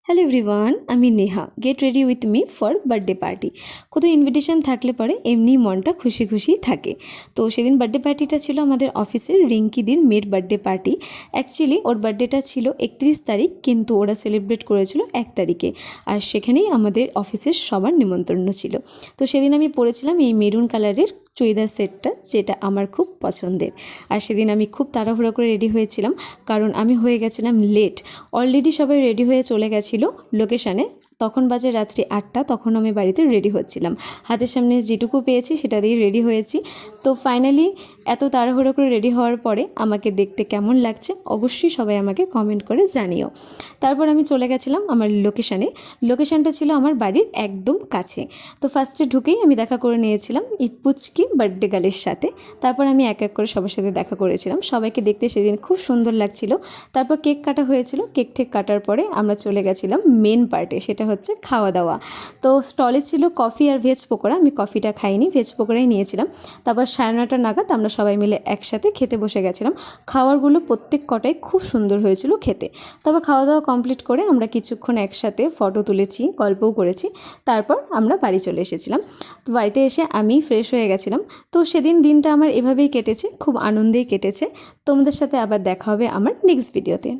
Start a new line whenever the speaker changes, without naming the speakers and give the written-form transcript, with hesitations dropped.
Hello everyone, আমি Neha. Get ready with me for birthday party. কোথাও invitation থাকলে পরে এমনি মনটা খুশি খুশি থাকে। তো সেদিন বার্থডে পার্টিটা ছিল আমাদের অফিসের রিঙ্কিদির মেয়ের বার্থডে পার্টি। অ্যাকচুয়ালি ওর বার্থডেটা ছিল 31 তারিখ, কিন্তু ওরা সেলিব্রেট করেছিল 1 তারিখে। আর সেখানেই আমাদের অফিসের সবার নিমন্ত্রণ ছিল। তো সেদিন আমি পরেছিলাম এই মেরুন কালারের চুড়িদার সেটটা, যেটা আমার খুব পছন্দের। আর সেদিন আমি খুব তাড়াহুড়ো করে রেডি হয়েছিলাম, কারণ আমি হয়ে গেছিলাম লেট। অলরেডি সবাই রেডি হয়ে চলে গেছিলো লোকেশানে। তখন বাজে রাত্রি 8টা, তখন আমি বাড়িতে রেডি হচ্ছিলাম। হাতের সামনে যেটুকু পেয়েছি সেটা দিয়ে রেডি হয়েছি। তো ফাইনালি এত তাড়াহুড়ো করে রেডি হওয়ার পরে আমাকে দেখতে কেমন লাগছে অবশ্যই সবাই আমাকে কমেন্ট করে জানিও। তারপর আমি চলে গেছিলাম আমার লোকেশানে। লোকেশানটা ছিল আমার বাড়ির একদম কাছে। তো ফার্স্টে ঢুকেই আমি দেখা করে নিয়েছিলাম এই পুচকি বার্থডে গার্লের সাথে। তারপর আমি এক এক করে সবার সাথে দেখা করেছিলাম। সবাইকে দেখতে সেদিন খুব সুন্দর লাগছিল। তারপর কেক কাটা হয়েছিল। কেক ঠেক কাটার পরে আমরা চলে গেছিলাম মেন পার্টে, সেটা হচ্ছে খাওয়া দাওয়া। তো স্টলে ছিল কফি আর ভেজ পকোড়া। আমি কফিটা খাইনি, ভেজ পকোড়াই নিয়েছিলাম। তারপর 9:30 নাগাদ আমরা সবাই মিলে একসাথে খেতে বসে গেছিলাম। খাবারগুলো প্রত্যেক কটাই খুব সুন্দর হয়েছিল খেতে। তারপর খাওয়া দাওয়া কমপ্লিট করে আমরা কিছুক্ষণ একসাথে ফটো তুলেছি, গল্পও করেছি। তারপর আমরা বাড়ি চলে এসেছিলাম। তো বাড়িতে এসে আমি ফ্রেশ হয়ে গেছিলাম। তো সেদিন দিনটা আমার এভাবেই কেটেছে, খুব আনন্দেই কেটেছে। তোমাদের সাথে আবার দেখা হবে আমার নেক্সট ভিডিওতে।